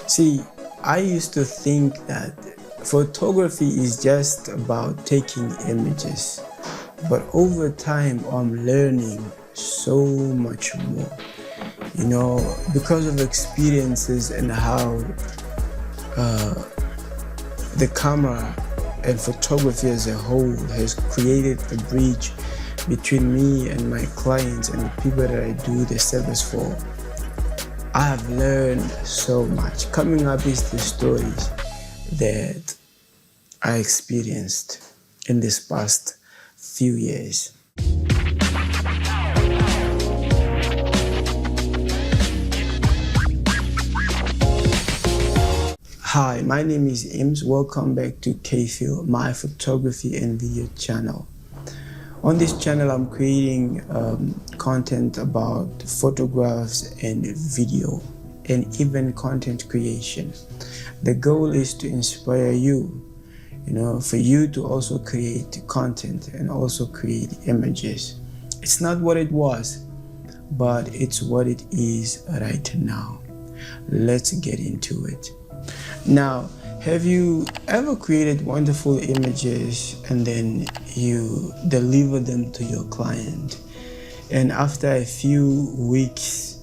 See, I used to think that photography is just about taking images, but over time I'm learning so much more. Because of experiences and how the camera and photography as a whole has created the bridge between me and my clients and the people that I do the service for. I have learned so much. Coming up is the stories that I experienced in this past few years. Hi, my name is Ims. Welcome back to KFIL, my photography and video channel. On this channel, I'm creating content about photographs and video and even content creation. The goal is to inspire you, for you to also create content and also create images. It's not what it was, but it's what it is right now. Let's get into it. Now, have you ever created wonderful images and then you deliver them to your client, and after a few weeks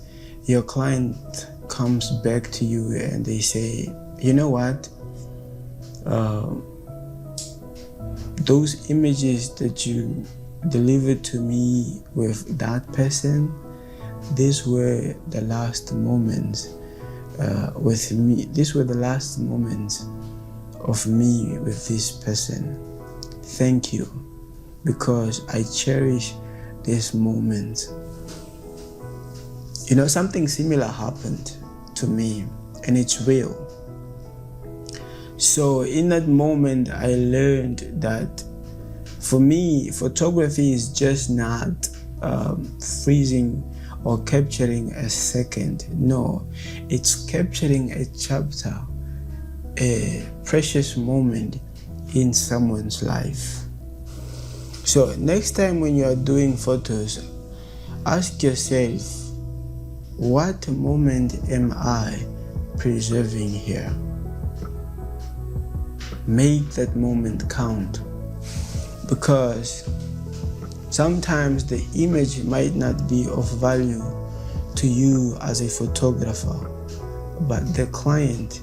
your client comes back to you and they say, you know what, those images that you delivered to me with that person, these were the last moments with me. These were the last moments of me with this person. Thank you, because I cherish this moment. Something similar happened to me, and it's real. So in that moment, I learned that for me, photography is just not freezing or capturing a second. No, it's capturing a chapter, a precious moment in someone's life. So next time when you are doing photos, ask yourself, what moment am I preserving here? Make that moment count, because sometimes the image might not be of value to you as a photographer, but the client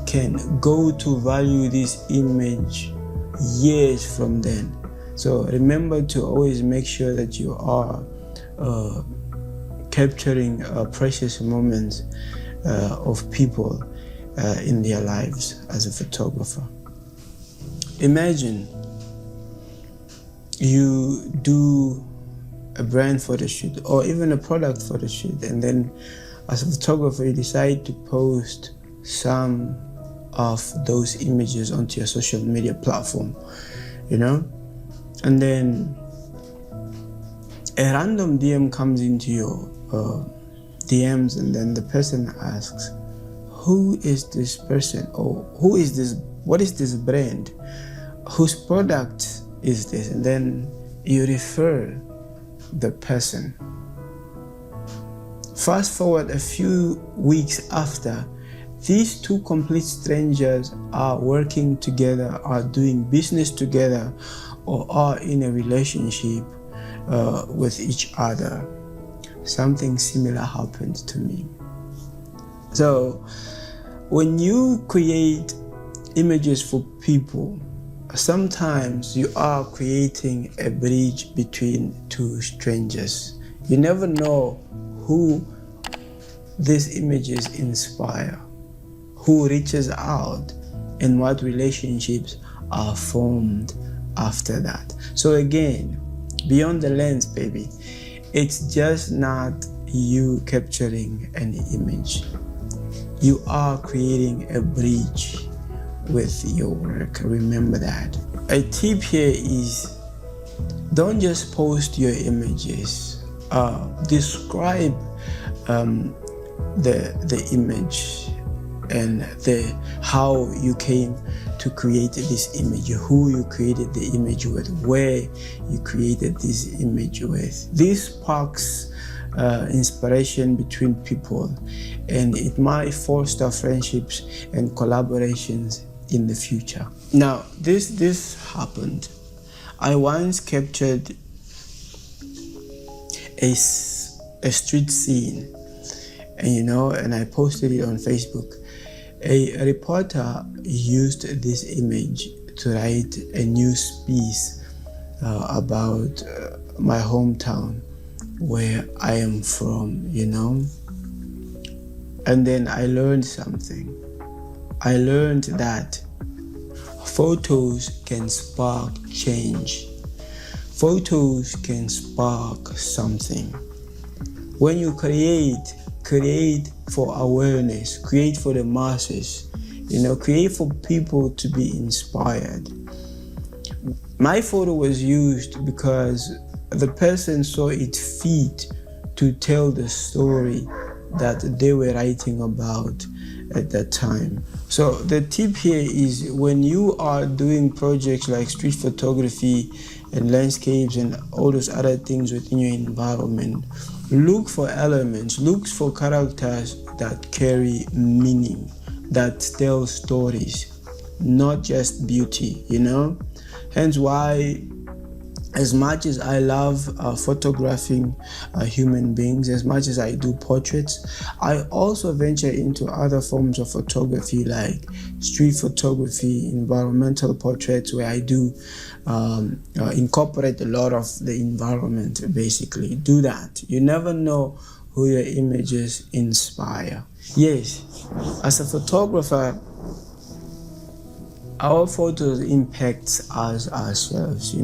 can go to value this image years from then. So remember to always make sure that you are capturing precious moments of people in their lives as a photographer. Imagine you do a brand photo shoot or even a product photo shoot, and then as a photographer you decide to post some of those images onto your social media platform, and then a random DM comes into your DMs, and then the person asks, who is this person, or what is this brand, whose product is this? And then you refer the person. Fast forward a few weeks after, these two complete strangers are working together, are doing business together, or are in a relationship with each other. Something similar happened to me. So when you create images for people, sometimes you are creating a bridge between two strangers. You never know who these images inspire, who reaches out, and what relationships are formed after that. So again, beyond the lens, baby, it's just not you capturing an image. You are creating a bridge with your work. Remember that. A tip here is, don't just post your images. Describe the image and how you came to create this image, who you created the image with, where you created this image with. This sparks inspiration between people, and it might foster friendships and collaborations in the future. Now, this happened. I once captured a street scene, and I posted it on Facebook. A reporter used this image to write a news piece about my hometown, where I am from, And then I learned something. I learned that photos can spark change. Photos can spark something. When you create for awareness, create for the masses, create for people to be inspired. My photo was used because the person saw it fit to tell the story that they were writing about at that time. So the tip here is, when you are doing projects like street photography and landscapes and all those other things within your environment, look for elements, look for characters that carry meaning, that tell stories, not just beauty, Hence why, as much as I love photographing human beings, as much as I do portraits, I also venture into other forms of photography like street photography, environmental portraits, where I do incorporate a lot of the environment, basically. Do that. You never know who your images inspire. Yes, as a photographer, our photos impact us ourselves,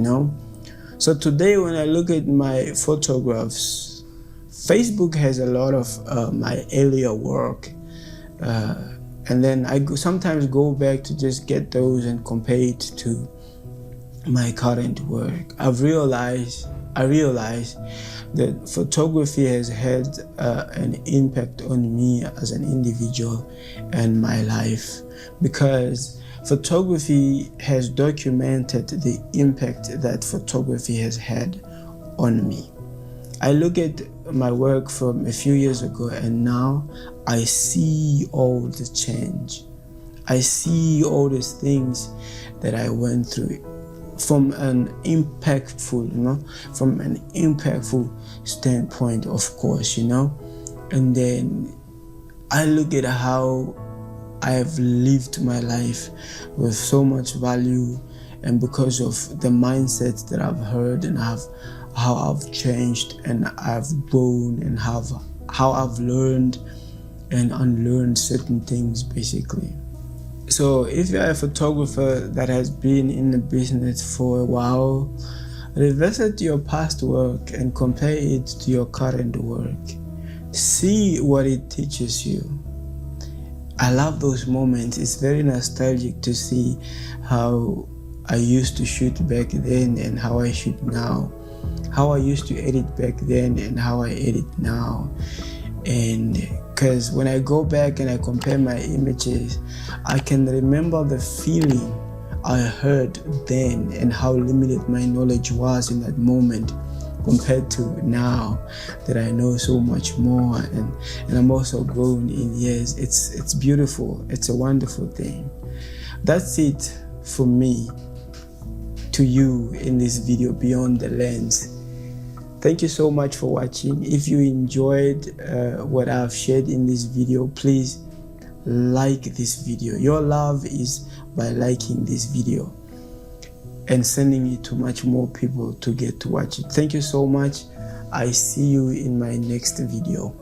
So today, when I look at my photographs, Facebook has a lot of my earlier work, and then I sometimes go back to just get those and compare it to my current work. I realize that photography has had an impact on me as an individual and my life, because photography has documented the impact that photography has had on me. I look at my work from a few years ago, and now I see all the change. I see all those things that I went through from an impactful standpoint, of course, And then I look at how I have lived my life with so much value, and because of the mindset that I've heard, and how I've changed and I've grown, and how I've learned and unlearned certain things, basically. So if you're a photographer that has been in the business for a while, revisit your past work and compare it to your current work. See what it teaches you. I love those moments. It's very nostalgic to see how I used to shoot back then and how I shoot now, how I used to edit back then and how I edit now. And because when I go back and I compare my images, I can remember the feeling I heard then and how limited my knowledge was in that moment, compared to now that I know so much more, and I'm also grown in years. It's beautiful. It's a wonderful thing. That's it for me to you in this video, Beyond the Lens. Thank you so much for watching. If you enjoyed what I've shared in this video, please like this video. Your love is by liking this video and sending it to much more people to get to watch it. Thank you so much. I see you in my next video.